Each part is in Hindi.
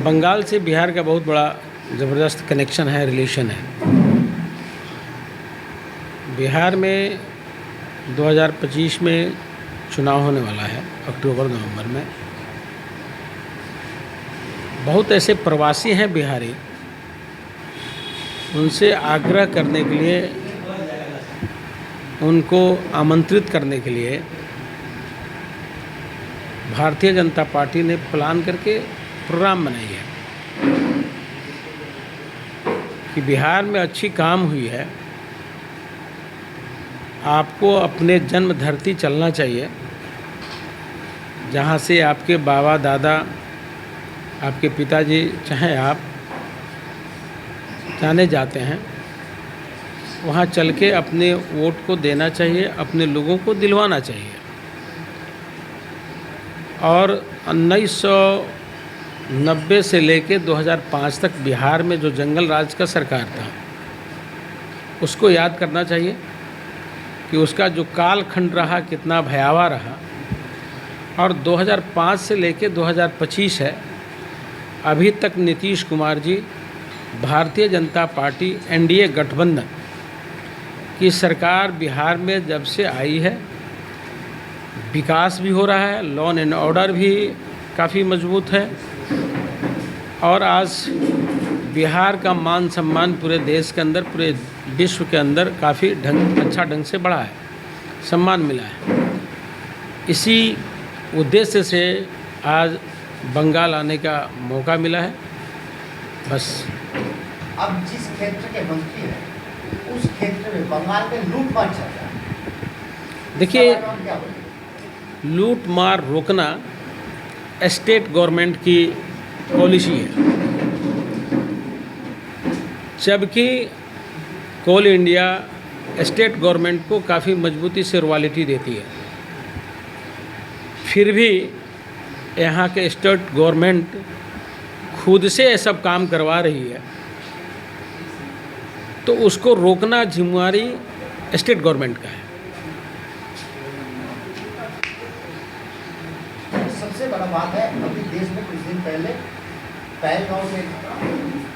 बंगाल से बिहार का बहुत बड़ा ज़बरदस्त कनेक्शन है, रिलेशन है। बिहार में 2025 में चुनाव होने वाला है, अक्टूबर नवंबर में। बहुत ऐसे प्रवासी हैं बिहारी, उनसे आग्रह करने के लिए, उनको आमंत्रित करने के लिए भारतीय जनता पार्टी ने प्लान करके प्रोग्राम बनाई है कि बिहार में अच्छी काम हुई है, आपको अपने जन्म धरती चलना चाहिए, जहाँ से आपके बाबा दादा, आपके पिताजी, चाहे आप जाने जाते हैं, वहाँ चल के अपने वोट को देना चाहिए, अपने लोगों को दिलवाना चाहिए। और 1990 से लेके 2005 तक बिहार में जो जंगल राज का सरकार था, उसको याद करना चाहिए कि उसका जो कालखंड रहा कितना भयावह रहा। और 2005 से लेके 2025 है, अभी तक नीतीश कुमार जी, भारतीय जनता पार्टी एनडीए गठबंधन की सरकार बिहार में जब से आई है, विकास भी हो रहा है, लॉ एंड ऑर्डर भी काफ़ी मजबूत है, और आज बिहार का मान सम्मान पूरे देश के अंदर, पूरे विश्व के अंदर काफ़ी अच्छा ढंग से बढ़ा है, सम्मान मिला है। इसी उद्देश्य से आज बंगाल आने का मौका मिला है। बस अब जिस क्षेत्र के मंत्री हैं, उस क्षेत्र में बंगाल में लूटमार चल रहा है। देखिए, लूट मार रोकना स्टेट गवर्नमेंट की पॉलिसी है, जबकि कोल इंडिया स्टेट गवर्नमेंट को काफ़ी मजबूती से रॉयल्टी देती है। फिर भी यहाँ के स्टेट गवर्नमेंट खुद से ये सब काम करवा रही है, तो उसको रोकना जिम्मेदारी स्टेट गवर्नमेंट का है। सबसे बड़ा बात है, अभी देश में कुछ दिन पहले पहलगांव में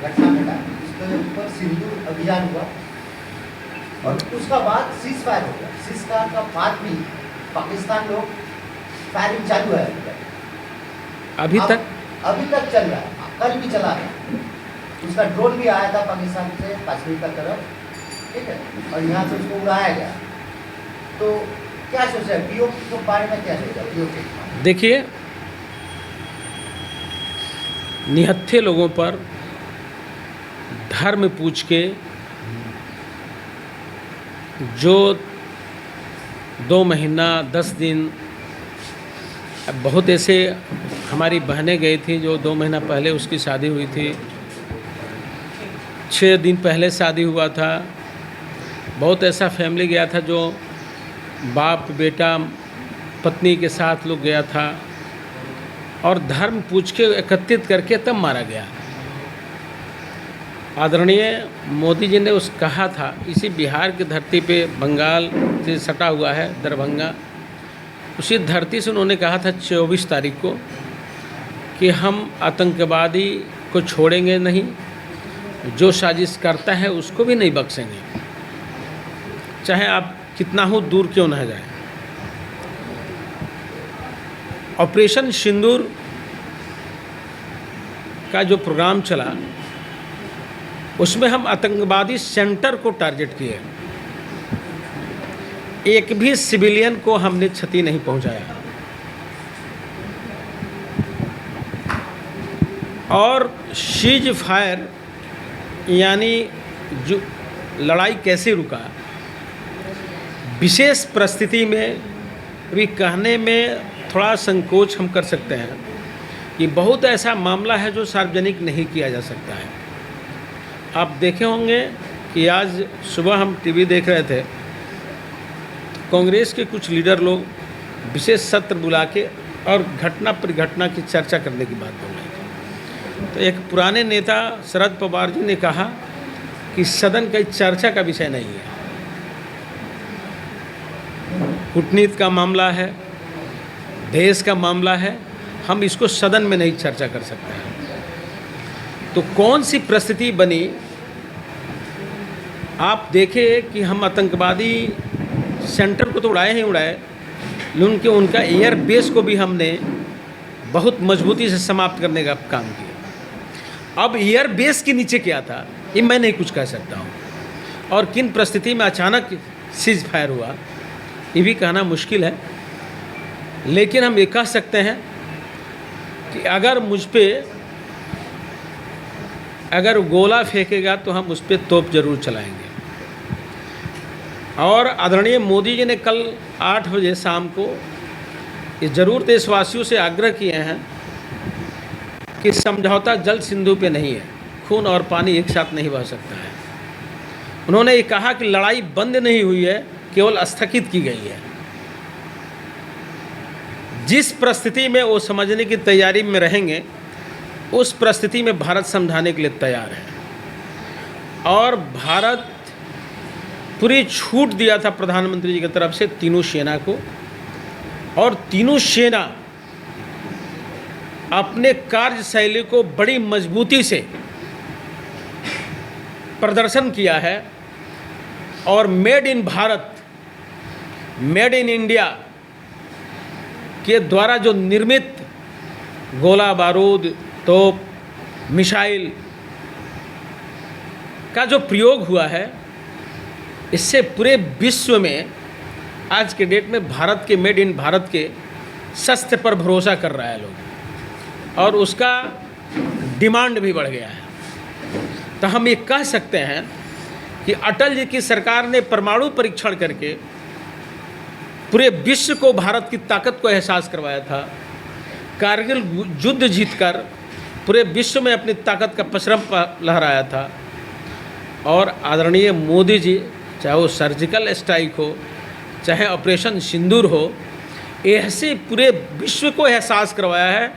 घटना घटा, इसके ऊपर सिंदूर अभियान हुआ, और उसका बाद सीज फायर हो गया। सीज फायर का बाद भी पाकिस्तान लोग फायरिंग चालू है, अभी तक चल रहा है, कल भी चला है। उसका ड्रोन भी आया था पाकिस्तान से कश्मीर का तरफ, ठीक है, और यहाँ से उसको उड़ाया गया। तो क्या सोचा पीओके के बारे में, क्या सोचा पीओके? देखिए, निहत्थे लोगों पर धर्म पूछ के जो 2 महीना 10 दिन, बहुत ऐसे हमारी बहनें गई थी जो 2 महीना पहले उसकी शादी हुई थी, 6 दिन पहले शादी हुआ था। बहुत ऐसा फैमिली गया था जो बाप बेटा पत्नी के साथ लोग गया था, और धर्म पूछ के एकत्रित करके तब मारा गया। आदरणीय मोदी जी ने उस कहा था, इसी बिहार की धरती पे, बंगाल से सटा हुआ है दरभंगा, उसी धरती से उन्होंने कहा था 24 तारीख को कि हम आतंकवादी को छोड़ेंगे नहीं, जो साजिश करता है उसको भी नहीं बख्शेंगे, चाहे आप कितना हो दूर क्यों न जाए। ऑपरेशन सिंदूर का जो प्रोग्राम चला, उसमें हम आतंकवादी सेंटर को टारगेट किए, एक भी सिविलियन को हमने क्षति नहीं पहुंचाया। और सीज फायर यानी जो लड़ाई कैसे रुका, विशेष परिस्थिति में भी कहने में थोड़ा संकोच हम कर सकते हैं कि बहुत ऐसा मामला है जो सार्वजनिक नहीं किया जा सकता है। आप देखे होंगे कि आज सुबह हम टीवी देख रहे थे, कांग्रेस के कुछ लीडर लोग विशेष सत्र बुला के और घटना परिघटना की चर्चा करने की बात बोल रहे थे। तो एक पुराने नेता शरद पवार जी ने कहा कि सदन का चर्चा का विषय नहीं है, कूटनीति का मामला है, देश का मामला है, हम इसको सदन में नहीं चर्चा कर सकते हैं। तो कौन सी परिस्थिति बनी। आप देखें कि हम आतंकवादी सेंटर को तो उड़ाए ही उड़ाए, लेकिन उनका एयर बेस को भी हमने बहुत मजबूती से समाप्त करने का काम किया। अब एयर बेस के नीचे क्या था ये मैं नहीं कुछ कह सकता हूँ, और किन परिस्थिति में अचानक सीज फायर हुआ ये भी कहना मुश्किल है। लेकिन हम ये कह सकते हैं कि अगर मुझ पे अगर गोला फेंकेगा तो हम उस पर तोप जरूर चलाएंगे। और आदरणीय मोदी जी ने कल 8 बजे शाम को ये जरूर देशवासियों से आग्रह किए हैं कि समझौता जल सिंधु पे नहीं है, खून और पानी एक साथ नहीं बह सकता है। उन्होंने ये कहा कि लड़ाई बंद नहीं हुई है, केवल स्थगित की गई है। जिस परिस्थिति में वो समझने की तैयारी में रहेंगे उस परिस्थिति में भारत समझाने के लिए तैयार है। और भारत पूरी छूट दिया था प्रधानमंत्री जी की तरफ से तीनों सेना को, और तीनों सेना अपने कार्यशैली को बड़ी मजबूती से प्रदर्शन किया है। और made in Bharat, made in India के द्वारा जो निर्मित गोला बारूद, तोप, मिसाइल का जो प्रयोग हुआ है, इससे पूरे विश्व में आज के डेट में भारत के, मेड इन भारत के शस्त्र पर भरोसा कर रहा है लोग, और उसका डिमांड भी बढ़ गया है। तो हम ये कह सकते हैं कि अटल जी की सरकार ने परमाणु परीक्षण करके पूरे विश्व को भारत की ताकत को एहसास करवाया था। कारगिल युद्ध जीतकर पूरे विश्व में अपनी ताकत का पचरम लहराया था। और आदरणीय मोदी जी, चाहे वो सर्जिकल स्ट्राइक हो, चाहे ऑपरेशन सिंदूर हो, ऐसे पूरे विश्व को एहसास करवाया है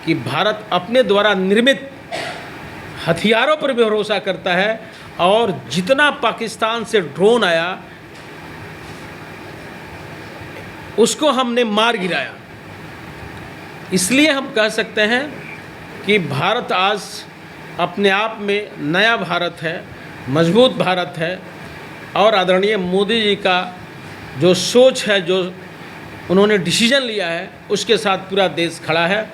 कि भारत अपने द्वारा निर्मित हथियारों पर भी भरोसा करता है। और जितना पाकिस्तान से ड्रोन आया उसको हमने मार गिराया। इसलिए हम कह सकते हैं कि भारत आज अपने आप में नया भारत है, मजबूत भारत है। और आदरणीय मोदी जी का जो सोच है, जो उन्होंने डिसीजन लिया है, उसके साथ पूरा देश खड़ा है।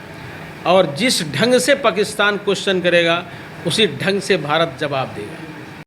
और जिस ढंग से पाकिस्तान क्वेश्चन करेगा उसी ढंग से भारत जवाब देगा।